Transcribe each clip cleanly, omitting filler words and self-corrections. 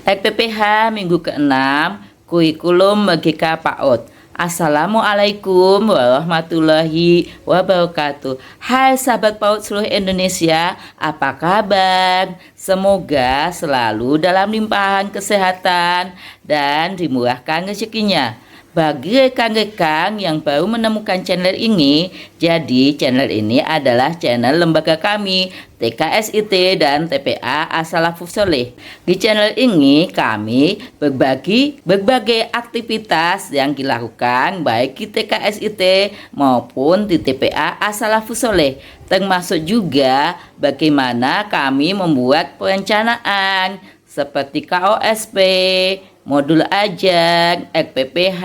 PPH minggu ke-6 Kurikulum Merdeka PAUD. Assalamualaikum warahmatullahi wabarakatuh. Hai sahabat PAUD seluruh Indonesia, apa kabar? Semoga selalu dalam limpahan kesehatan dan dimurahkan rezekinya. Bagi rekan-rekan yang baru menemukan channel ini, jadi channel ini adalah channel lembaga kami, TKSIT dan TPA As-Salafus Sholeh. Di channel ini kami berbagi berbagai aktivitas yang dilakukan baik di TKSIT maupun di TPA As-Salafus Sholeh, termasuk juga bagaimana kami membuat perencanaan seperti KOSP, modul ajang, RPPH,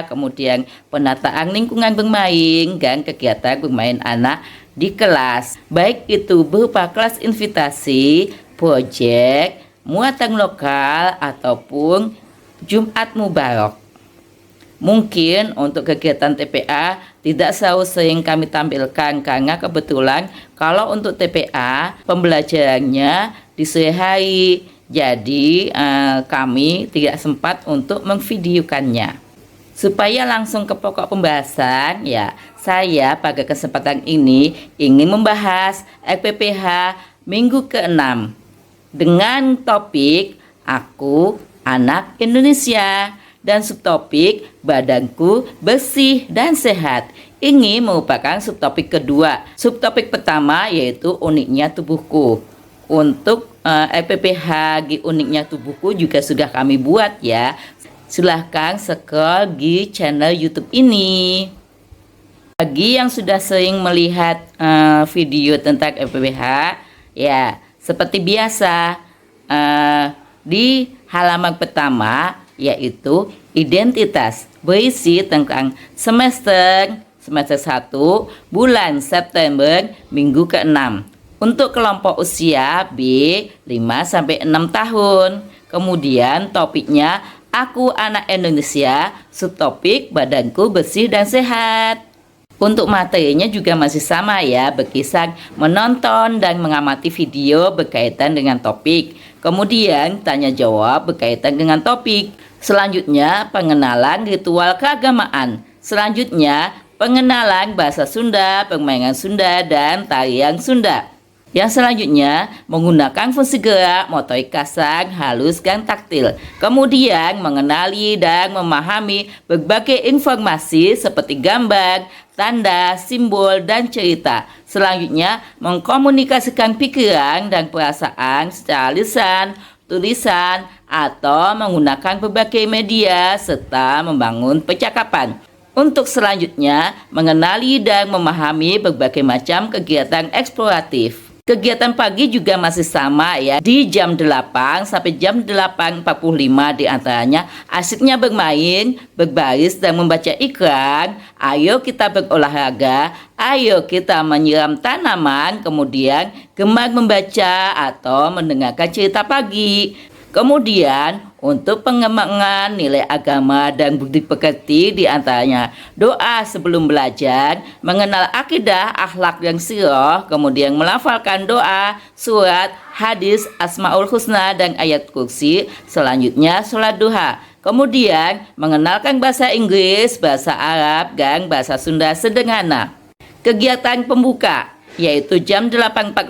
kemudian penataan lingkungan bermain, dan kegiatan bermain anak di kelas. Baik itu berupa kelas invitasi, proyek, muatan lokal, ataupun Jumat Mubarak. Mungkin untuk kegiatan TPA tidak selalu sering kami tampilkan karena kebetulan kalau untuk TPA pembelajarannya di sore hari. Jadi kami tidak sempat untuk memvideokannya. Supaya langsung ke pokok pembahasan, ya, saya pada kesempatan ini ingin membahas RPPH minggu ke-6 dengan topik Aku Anak Indonesia dan subtopik Badanku Bersih dan Sehat. Ini merupakan subtopik kedua. Subtopik pertama yaitu Uniknya Tubuhku. Untuk RPPH Uniknya Tubuhku juga sudah kami buat ya. Silahkan scroll di channel YouTube ini. Bagi yang sudah sering melihat video tentang RPPH, ya seperti biasa di halaman pertama yaitu identitas, berisi tentang semester 1 bulan September minggu ke-6. Untuk kelompok usia B 5-6 tahun. Kemudian topiknya Aku Anak Indonesia, subtopik Badanku Bersih dan Sehat. Untuk materinya juga masih sama ya, berkisar menonton dan mengamati video berkaitan dengan topik. Kemudian tanya jawab berkaitan dengan topik. Selanjutnya pengenalan ritual keagamaan. Selanjutnya pengenalan bahasa Sunda, permainan Sunda, dan tarian Sunda. Yang selanjutnya menggunakan fungsi gerak, motorik kasar, halus, dan taktil. Kemudian mengenali dan memahami berbagai informasi seperti gambar, tanda, simbol, dan cerita. Selanjutnya mengkomunikasikan pikiran dan perasaan secara lisan, tulisan, atau menggunakan berbagai media serta membangun percakapan. Untuk selanjutnya mengenali dan memahami berbagai macam kegiatan eksploratif. Kegiatan pagi juga masih sama ya, di jam 8 sampai jam 8.45 diantaranya asiknya bermain, berbaris, dan membaca iklan. Ayo kita berolahraga, ayo kita menyiram tanaman, kemudian gemar membaca atau mendengarkan cerita pagi. Kemudian untuk pengembangan nilai agama dan budi pekerti diantaranya doa sebelum belajar, mengenal akidah, akhlak, dan sirah, kemudian melafalkan doa, surat, hadis, asmaul husna, dan ayat kursi. Selanjutnya sholat duha. Kemudian mengenalkan bahasa Inggris, bahasa Arab, dan bahasa Sunda sederhana. Kegiatan pembuka yaitu jam 8.45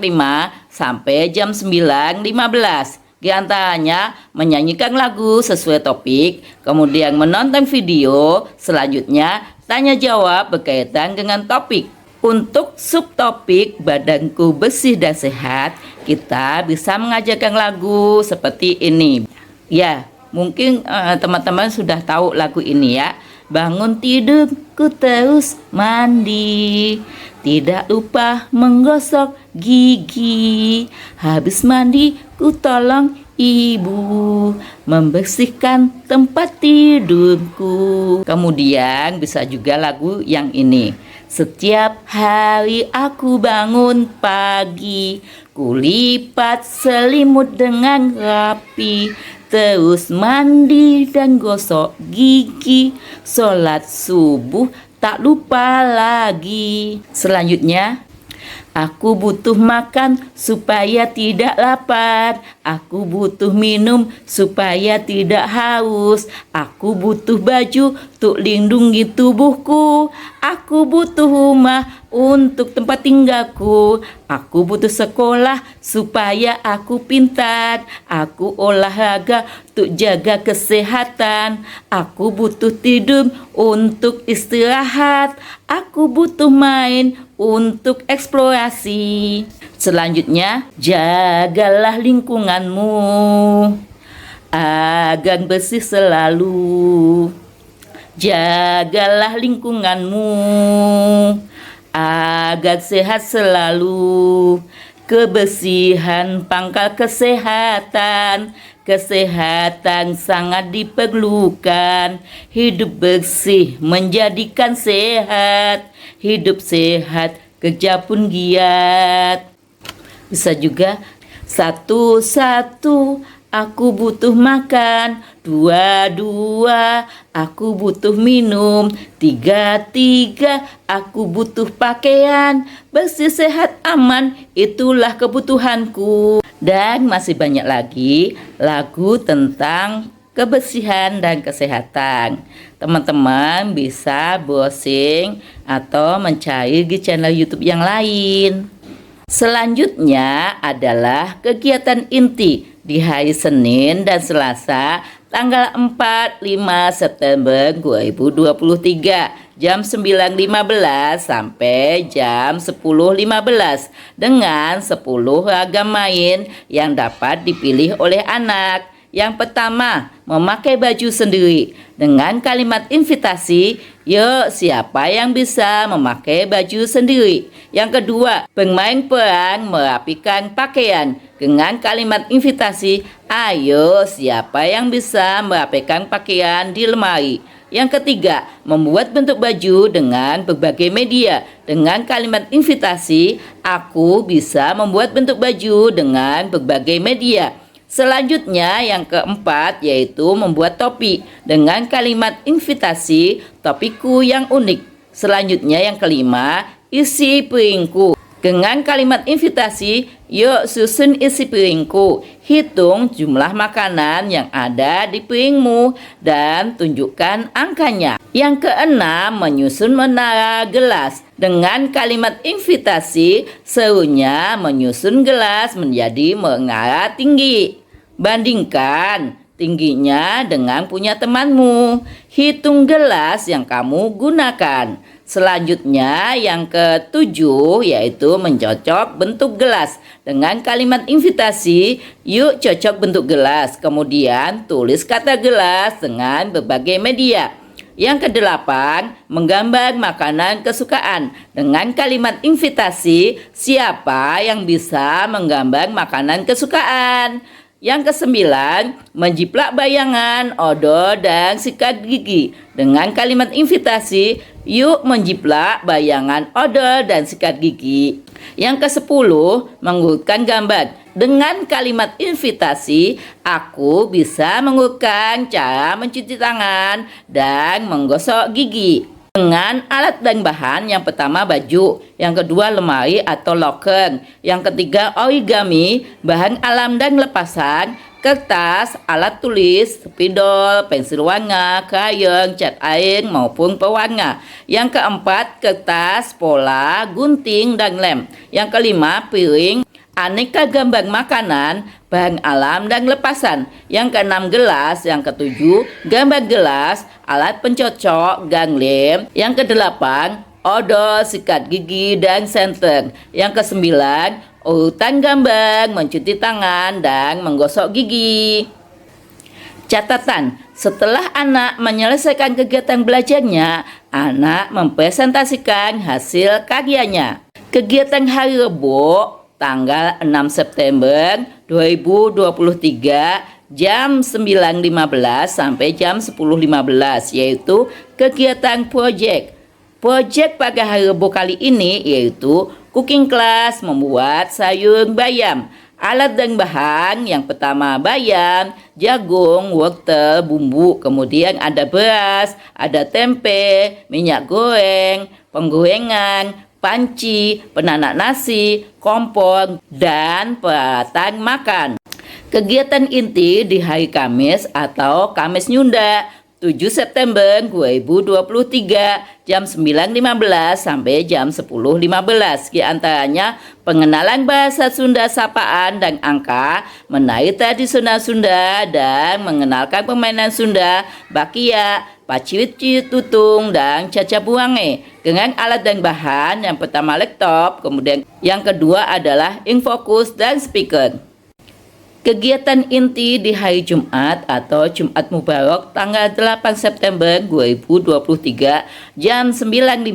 sampai jam 9.15. Di antaranya menyanyikan lagu sesuai topik, kemudian menonton video, selanjutnya tanya jawab berkaitan dengan topik. Untuk subtopik Badanku Bersih dan Sehat, kita bisa mengajarkan lagu seperti ini. Ya, mungkin teman-teman sudah tahu lagu ini ya. Bangun tidur ku terus mandi, tidak lupa menggosok gigi. Habis mandi ku tolong ibu membersihkan tempat tidurku. Kemudian bisa juga lagu yang ini. Setiap hari aku bangun pagi, kulipat selimut dengan rapi, terus mandi dan gosok gigi, sholat subuh tak lupa lagi. Selanjutnya Aku butuh makan supaya tidak lapar. Aku butuh minum supaya tidak haus. Aku butuh baju untuk lindungi tubuhku. Aku butuh rumah untuk tempat tinggalku. Aku butuh sekolah supaya aku pintar. Aku olahraga untuk jaga kesehatan. Aku butuh tidur untuk istirahat. Aku butuh main untuk eksplorasi. Selanjutnya, jagalah lingkunganmu agar bersih selalu. Jagalah lingkunganmu agar sehat selalu. Kebersihan pangkal kesehatan. Kesehatan sangat diperlukan. Hidup bersih menjadikan sehat. Hidup sehat, kerja pun giat. Bisa juga, satu, aku butuh makan. Dua, aku butuh minum. Tiga, aku butuh pakaian. Bersih, sehat, aman, itulah kebutuhanku. Dan masih banyak lagi lagu tentang kebersihan dan kesehatan. Teman-teman bisa browsing atau mencari di channel YouTube yang lain. Selanjutnya adalah kegiatan inti di hari Senin dan Selasa tanggal 4-5 September 2023 jam 9.15 sampai jam 10.15 dengan 10 ragam main yang dapat dipilih oleh anak. Yang pertama, memakai baju sendiri dengan kalimat invitasi, yuk siapa yang bisa memakai baju sendiri. Yang kedua, bermain peran merapikan pakaian dengan kalimat invitasi, ayo siapa yang bisa merapikan pakaian di lemari. Yang ketiga, membuat bentuk baju dengan berbagai media dengan kalimat invitasi, aku bisa membuat bentuk baju dengan berbagai media. Selanjutnya yang keempat yaitu membuat topi dengan kalimat invitasi, topiku yang unik. Selanjutnya yang kelima, isi piringku dengan kalimat invitasi, yuk susun isi piringku. Hitung jumlah makanan yang ada di piringmu dan tunjukkan angkanya. Yang keenam, menyusun menara gelas dengan kalimat invitasi, serunya menyusun gelas menjadi menara tinggi. Bandingkan tingginya dengan punya temanmu. Hitung gelas yang kamu gunakan. Selanjutnya yang ketujuh yaitu mencocok bentuk gelas dengan kalimat invitasi, yuk cocok bentuk gelas. Kemudian tulis kata gelas dengan berbagai media. Yang kedelapan, menggambar makanan kesukaan dengan kalimat invitasi, siapa yang bisa menggambar makanan kesukaan. Yang kesembilan, menjiplak bayangan, odol, dan sikat gigi dengan kalimat invitasi, yuk menjiplak bayangan odol dan sikat gigi. Yang kesepuluh, mengurutkan gambar dengan kalimat invitasi, aku bisa mengurutkan cara mencuci tangan dan menggosok gigi. Dengan alat dan bahan, yang pertama baju, yang kedua lemari atau loker, yang ketiga origami, bahan alam dan lepasan, kertas, alat tulis, spidol, pensil warna, krayon, cat air maupun pewarna. Yang keempat kertas, pola, gunting, dan lem. Yang kelima piring, aneka gambar makanan, bahan alam dan lepasan. Yang keenam gelas, yang ketujuh gambar gelas, alat pencocok, gang lem. Yang kedelapan odol, sikat gigi, dan senter. Yang kesembilan urutan gambar, mencuci tangan, dan menggosok gigi. Catatan, setelah anak menyelesaikan kegiatan belajarnya, anak mempresentasikan hasil karyanya. Kegiatan hari Rebo tanggal 6 September 2023 jam 9.15 sampai jam 10.15 yaitu kegiatan project. Project pada hari Rebo kali ini yaitu cooking class membuat sayur bayam. Alat dan bahan, yang pertama bayam, jagung, wortel, bumbu, kemudian ada beras, ada tempe, minyak goreng, penggorengan, panci, penanak nasi, kompor, dan peralatan makan. Kegiatan inti di hari Kamis atau Kamis Nyunda 7 September 2023 jam 9.15 sampai jam 10.15. Di antaranya pengenalan bahasa Sunda sapaan dan angka, menari tradisional Sunda, dan mengenalkan permainan Sunda, bakia, paciwit tutung, dan caca buange dengan alat dan bahan. Yang pertama laptop, kemudian yang kedua adalah infokus dan speaker. Kegiatan inti di hari Jumat atau Jumat Mubarak tanggal 8 September 2023 jam 9.15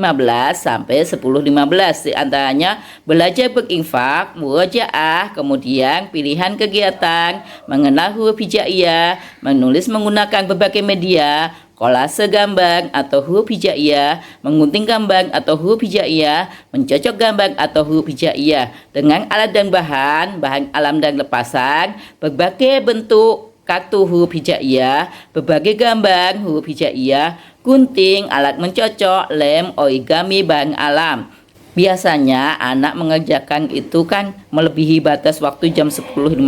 sampai 10.15. Di antaranya belajar berinfak, murojaah, kemudian pilihan kegiatan, mengenal huruf hijaiyah, menulis menggunakan berbagai media, kolase gambar atau huruf hijaiyah, mengunting gambar atau huruf hijaiyah, mencocok gambar atau huruf hijaiyah dengan alat dan bahan alam dan lepasan, berbagai bentuk kartu huruf hijaiyah, berbagai gambar huruf hijaiyah, gunting, alat mencocok, lem, origami, bahan alam. Biasanya anak mengerjakan itu kan melebihi batas waktu jam 10.15.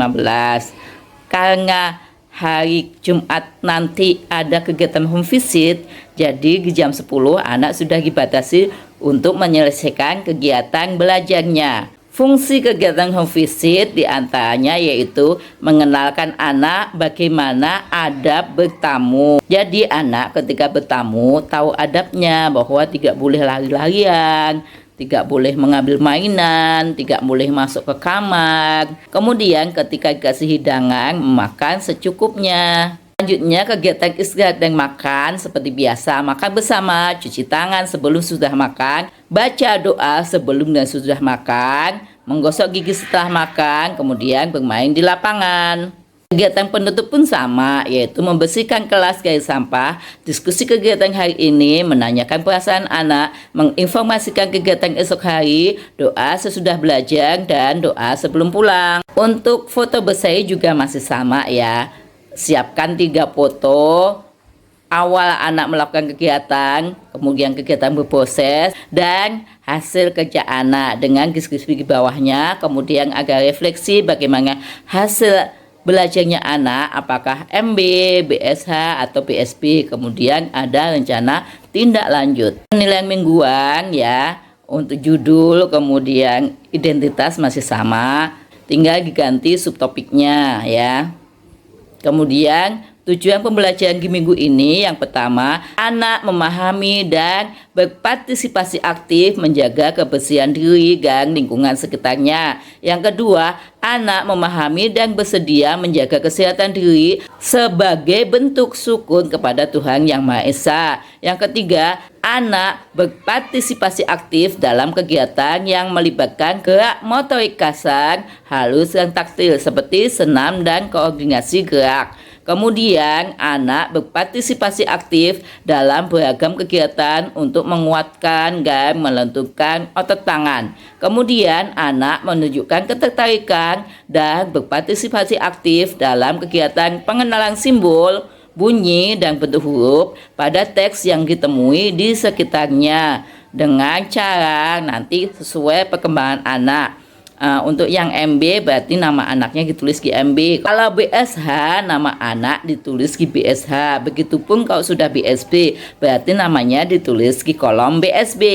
Karena hari Jumat nanti ada kegiatan home visit, jadi di jam 10 anak sudah dibatasi untuk menyelesaikan kegiatan belajarnya. Fungsi kegiatan home visit diantaranya yaitu mengenalkan anak bagaimana adab bertamu. Jadi anak ketika bertamu tahu adabnya, bahwa tidak boleh lari-larian, tidak boleh mengambil mainan, tidak boleh masuk ke kamar. Kemudian ketika dikasih hidangan, makan secukupnya. Selanjutnya kegiatan istirahat dan makan seperti biasa, makan bersama, cuci tangan sebelum sudah makan, baca doa sebelum dan sudah makan, menggosok gigi setelah makan, kemudian bermain di lapangan. Kegiatan penutup pun sama, yaitu membersihkan kelas dari sampah. Diskusi kegiatan hari ini, menanyakan perasaan anak, menginformasikan kegiatan esok hari, doa sesudah belajar, dan doa sebelum pulang. Untuk foto berseri juga masih sama ya. Siapkan 3 foto awal anak melakukan kegiatan, kemudian kegiatan berproses, dan hasil kerja anak dengan deskripsi di bawahnya. Kemudian agak refleksi bagaimana hasil belajarnya anak, apakah MB, BSH, atau PSB. Kemudian ada rencana tindak lanjut. Penilaian mingguan ya, untuk judul kemudian identitas masih sama, tinggal diganti subtopiknya ya. Kemudian tujuan pembelajaran di minggu ini, yang pertama, anak memahami dan berpartisipasi aktif menjaga kebersihan diri dan lingkungan sekitarnya. Yang kedua, anak memahami dan bersedia menjaga kesehatan diri sebagai bentuk syukur kepada Tuhan Yang Maha Esa. Yang ketiga, anak berpartisipasi aktif dalam kegiatan yang melibatkan gerak motorik kasar, halus, dan taktil seperti senam dan koordinasi gerak. Kemudian anak berpartisipasi aktif dalam beragam kegiatan untuk menguatkan dan melenturkan otot tangan. Kemudian anak menunjukkan ketertarikan dan berpartisipasi aktif dalam kegiatan pengenalan simbol, bunyi, dan bentuk huruf pada teks yang ditemui di sekitarnya dengan cara nanti sesuai perkembangan anak. Untuk yang MB berarti nama anaknya ditulis di MB. Kalau BSH, nama anak ditulis di BSH. Begitupun kalau sudah BSB berarti namanya ditulis di kolom BSB.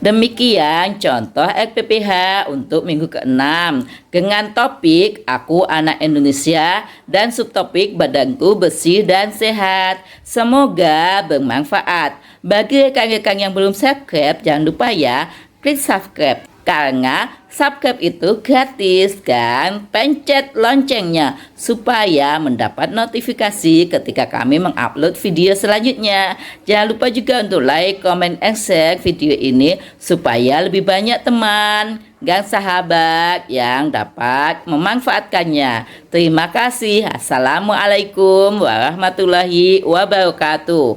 Demikian contoh LPPH untuk minggu ke-6 dengan topik Aku Anak Indonesia dan subtopik Badanku Bersih dan Sehat. Semoga bermanfaat. Bagi rekan-rekan yang belum subscribe, jangan lupa ya klik subscribe, karena subscribe itu gratis, dan pencet loncengnya supaya mendapat notifikasi ketika kami mengupload video selanjutnya. Jangan lupa juga untuk like, comment, and share video ini supaya lebih banyak teman dan sahabat yang dapat memanfaatkannya. Terima kasih. Assalamualaikum warahmatullahi wabarakatuh.